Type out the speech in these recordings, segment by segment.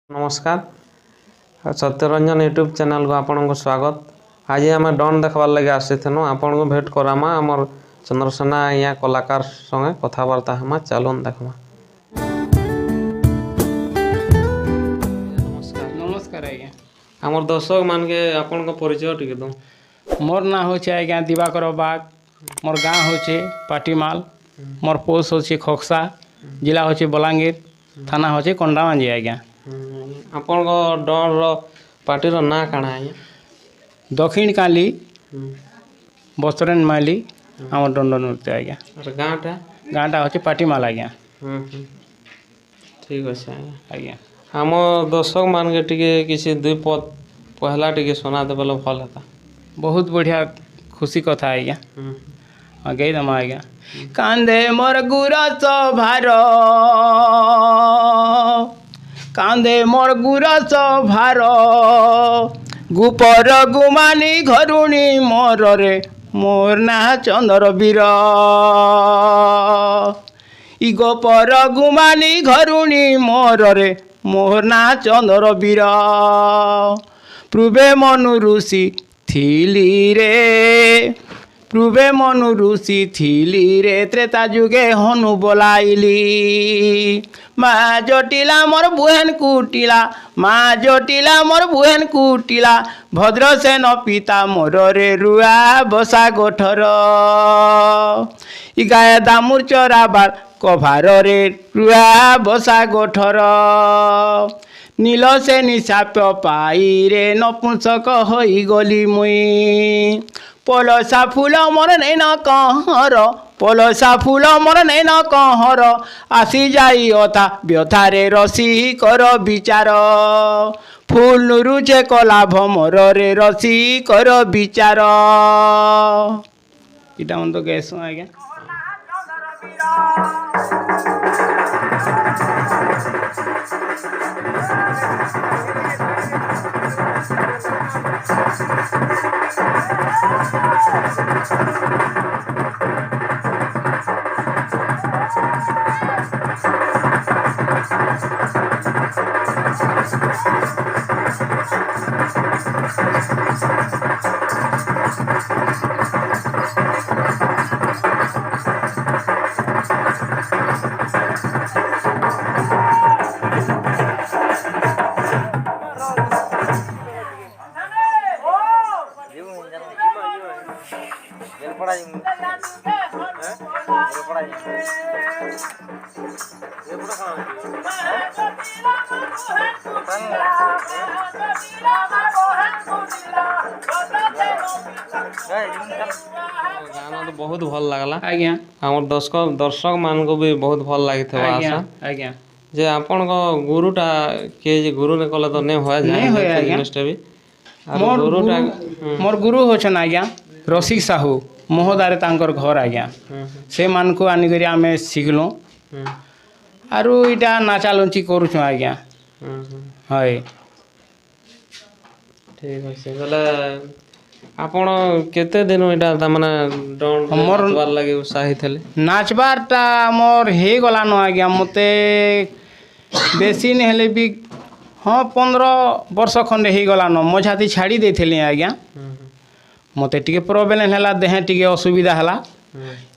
नमस्कार Satyaranjan YouTube channel को आपन को स्वागत। आज आम डन देखबार लगे आसीथनु आपन को भेट करामा आमर चंद्रसेना या कलाकार संगे कथबार्ता हमा चलून देखमा। नमस्कार आज्ञा आमर दर्शक मान के आपन को परिचय टिके दो। मोर ना होचे आज्ञा दिवाकर बाग, मोर गाँ होचे पाटीमाल, मोर पोस्ट होचे खोकसा, जिला होचे बलांगीर, थाना होचे कंडामांजी आज्ञा। आपन को डन रो पार्टी रो ना काना है? दक्षिण काली बस्तरेन माली आमर दंड नृत्य आज्ञा। और गाँटा गाँटा होचे पाटीमाल आज्ञा। ठीक अच्छे आज्ञा आम दर्शक मान के टिके किसी दुई पद पहला टिके सुना दे बोले भल होता। बहुत बढ़िया खुशी कथा आज्ञा। गई दमा आज्ञा। कांदे मोर गुरस भार, कांदे मोर गुरस भार, गुपर गुमानी घरुणी मोर रे मोर ना चंद्र वीर। इ गोपर गुमानी घरुणी मोर रे मोर ना चंद्र वीर। पूर्वे मनु ऋषि थिली रे, पूर्वे मनु ऋषि थिली रे, त्रेता जुगे हनु बोलाइली। माँ जटिला मोर बुहेन कुटिला, माँ जटिला मोर बुहेन कुटिला, भद्रसेन पिता मोर रे रुआ बसा गोठर। इ गाय दामुर चराबार कभार रे रुआ बसा गोठर। नील से निशाप पाई रे नपुंसक होई गली मुई। पलसा फूल मोर नहीं न कहर, पलसा फूल मोर नहीं न कहर, आसी जाई अथा व्यथारे रसी कर विचार। फूल नुरुचे कलाभ मोर रे रसी कर विचार। इटा मन तो गैस आज्ञा। गाना तो बहुत भल लागला आज्ञा। आमर दर्शक मान को भी बहुत भल लागि थे आज्ञा आशा आज्ञा जे आपन को गुरुटा के जे गुरु ने कले तो नहीं होय जाय नहीं होय आज्ञा। जिनिसटा भी मोर गुरुटा मोर गुरु होछन आज्ञा रसिक साहू महोदारे तांकर घर आज्ञा। से मान को आनी करी आमे सिखलो आरु इटा नाचा लंची करूछु आज्ञा। हाय ठीक अछि बोले आपण केते दिन इटा त माने डन हमर बार लागि उत्साहित हेले नाचबारटा मोर हे गला न आज्ञा। मते बेसी नहीं हेले भी हाँ 15 वर्ष खंडे ही गला न मझाती छाड़ी देथिली आज्ञा। मते टिके प्रोब्लेम हैला देहे टिके असुविधा हैला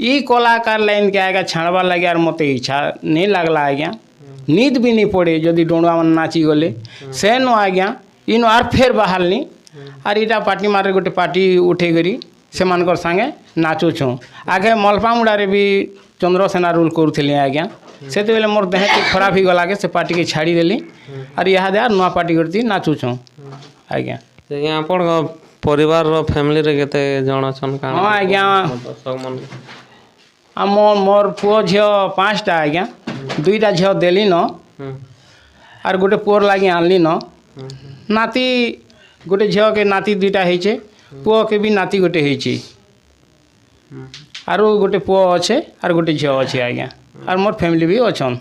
ई कलाकार लाइन के आज्ञा छाड़बार लगे आर मते इच्छा नहीं लागला आज्ञा। नींद भी नहीं पड़े जदि डोंडवा मन नाची गले से न आज्ञा। इनो आर फेर बाहरनी आर इटा पार्टी मारे गोटे पार्टी उठे करी से मानकर संगे नाचुछु। आगे मलपा मुड़ारे भी चंद्रसेना रूल करूथिली आज्ञा। से बेले मोर देह खराब ही गला के से पार्टी के छाड़ी देली आर यहाँ दे नुआ पार्टी करती नाचुछु आज्ञा। आपण परिवार रो फैमिली रे केते जण छन का? हाँ आज्ञा सब मन आ मोर पुओ झियो 5टा आज्ञा। 2टा झियो देली न आर गोटे पुओर लागी आनली न। नाती गोटे झियो के नाती 2टा हेचे, पुओ के भी नाती गोटे हेचे आरो गोटे पुओ अच्छे आर गोटे झियो अच्छे आज्ञा। आर मोर फैमिली भी अछन।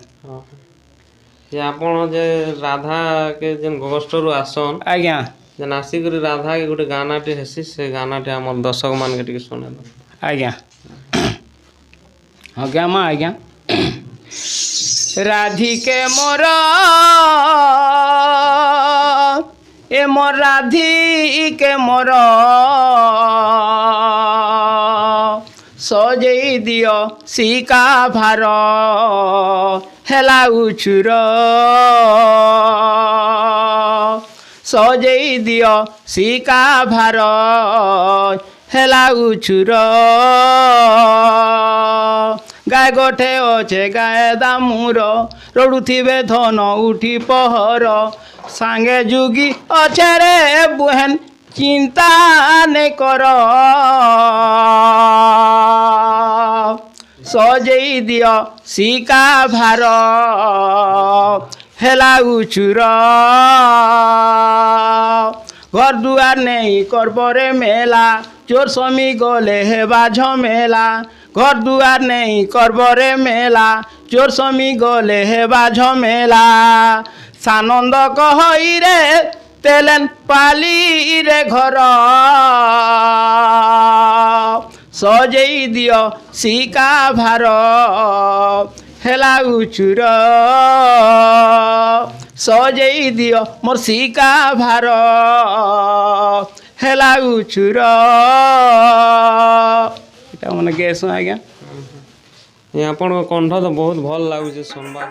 जे आपण जे राधा के जेन गोष्ठरू आसन आज्ञा जे नासी करी राधा के गोटे गानाटे हेसी से गानाटे हमर दर्शक मान के टिके सुने दो आज्ञा। आज्ञा माँ आज्ञा। राधिके मोर ए मोर राधिके मोर सजेई दियो सिका भार हेला उछुर सजेई दियो सिका भार हेला उछुर गाय गोठे अछे गाय दामुर रड़ुथिबे धन उठी पहर सांगे जुगी अछे रे बुहेन चिंता ने कर सजेई दियो सिका भार हेला उछुर घर दुआर नहीं करबरे मेला चोर समी गले हेबा झमेला घर दुआर नहीं करबरे मेला चोर समी गले हेबा झमेला सानंद कहई रे तेलेन पाली रे घर सजेई दियो सिका भार हेला उछुर सजेई दियो मोर सिका भार हेला उछुर एटा मने गेस आज्ञा ये आपन कंठ तो बहुत भल लागुचे सुनबा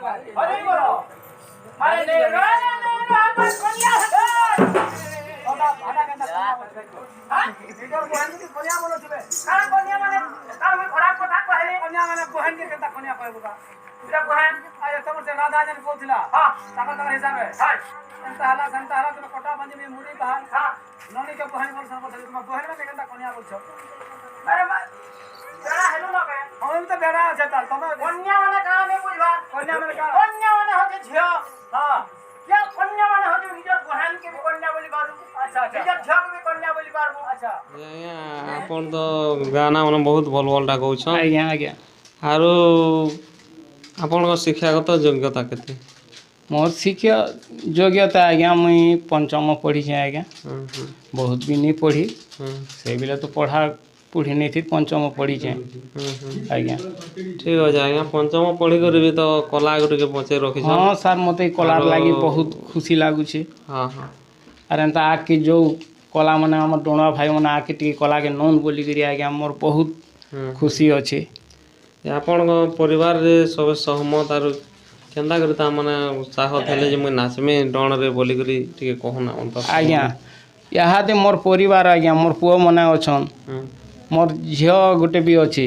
हरि बोलो मारे ने रोने हमर कन्या है ओदा भाड़ा केना हां इधर बहन की कन्या बोलो छबे कान कन्या माने ता हम खराब कथा कहले कन्या माने बहन के केता कन्या कहबुका इरा बहन आय तमर से राधा जन बोलथिला हां ताकर हिसाब है हां संता हला तुम कटा बंदी में मुड़ी बहन हां ननी के बहन बोल सन बोलथिला तुम बहन में केता कन्या बोल छ अरे बेड़ा हेलो ना बे हम तो बेड़ा আছে ताल तुम कन्या माने का नहीं बुझबा कन्या माने होते झियो हां क्या कन्या माने होते निजर बहन के भी कन्या बोली बारू अच्छा निजर झियो के भी कन्या बोली बारू अच्छा आज्ञा आपण तो गाना मन बहुत भल भलटा कहू छ आज्ञा आरो आपण शिक्षागत योग्यता केते मोर शिक्षा योग्यता आज्ञा मुई पंचम पढ़ी छे आज्ञा बहुत भी नहीं पढ़ी से बेले तो पढ़ा पढ़ी नहीं थी पंचम पढ़ी छे आज्ञा ठीक है आज्ञा पंचम पढ़ी कर भी तो कला गुटे के बचे रखी छ हां सर मते कला लागी बहुत खुशी लागु छे हां हां अरे एंता आके जो कला माने हमर डोणा भाई माने आके टी कला के नोन बोली करी आज्ञा मोर बहुत खुशी अछि आपण परिवार रे सब सहमत आरो केंदा करता माने उत्साह थले जे मैं नाचमे डण रे बोली करी टिके कहना अंत आज्ञा यहाँ दे मोर परिवार आज्ञा मोर पुओ मने अछन मोर झियो गोटे भी अछि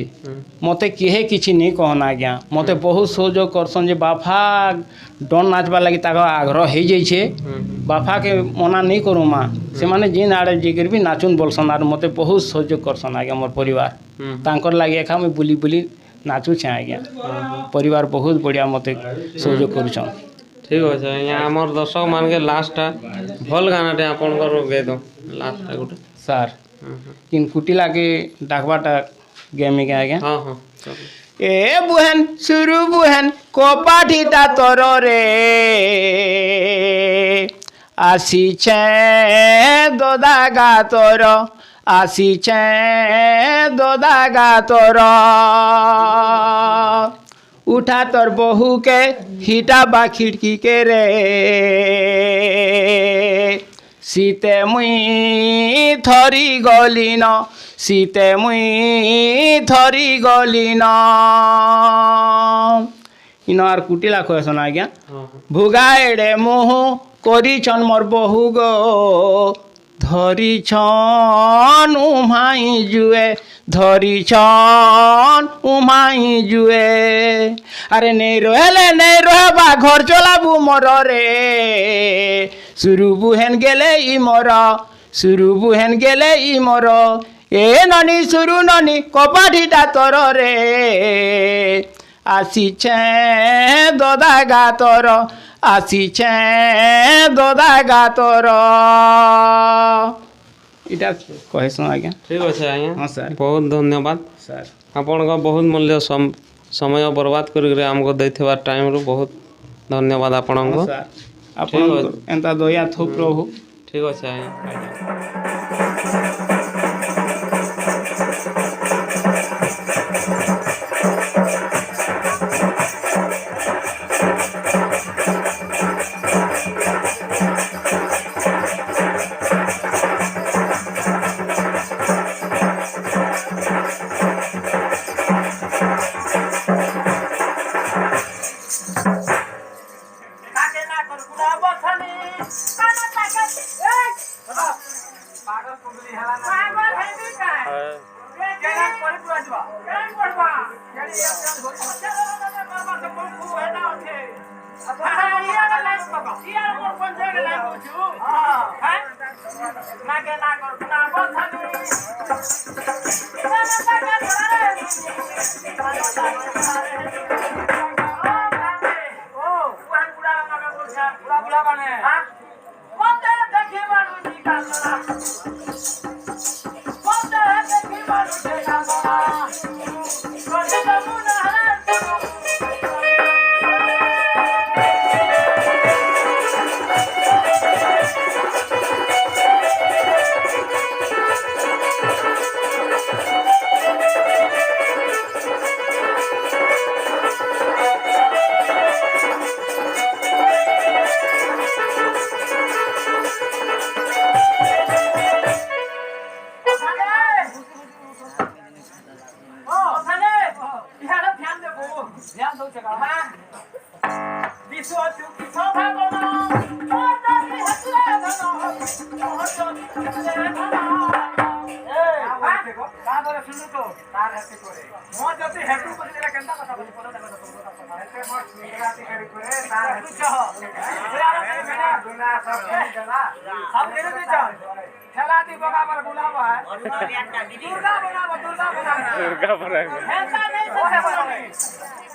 मते किहे किछि नहीं कहना आज्ञा मते बहुत सहयोग करसन जे बाफा डन नाचबा लागि ताका आग्रह हे जाय छे बाफा के मना नहीं करू मां से माने जिन आड़े जेकर भी नाचुन बोलसन आर मते बहुत सहयोग करसन आज्ञा मोर परिवार तांकर लागि एखा मैं बुली बुली नाचू छे आज्ञा परिवार बहुत बढ़िया मते सहयोग करूछन ठीक है यहाँ आमर दर्शक मान के लास्ट भल गानाटे आपण गे दो लास्ट गोटे सर किन कुटिला के डाकबाटा गेमी के आज्ञा हाँ हाँ ए बुहन सुरु बुहन कोपाठीटा तोर रे आसी छे दोदा गा तोर आसी छे दोदा गा तोर उठा तोर बहू के हिटा बा खिड़की के रे सीते मुई थरी गली न सीते मुई थरी गली न इन आर कुटिला कहसन आज्ञा भुगाएडे मुह करिछन मोर बहु गो धरिछन उमाई जुए धरिछन उमाई जुए अरे नहीं रोहबा घर चलाबू मोर रे सुरु बुहेन गेले ई मोर सुरु बुहेन गेले ई मोर ए ननी सुरु ननी कपाठीटा तोर रे आसीछे दोदा गा तोर आसीछे दोदा गा तोर इटा कहसन आज्ञा ठीक अच्छे आज्ञा हाँ सर बहुत धन्यवाद सर आपण बहुत मूल्य समय बर्बाद कर आमको देथिबा टाइम रू बहुत धन्यवाद आपण को सर आपण एंता दया थो प्रभु ठीक अच्छे आज्ञा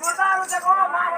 दुर्गा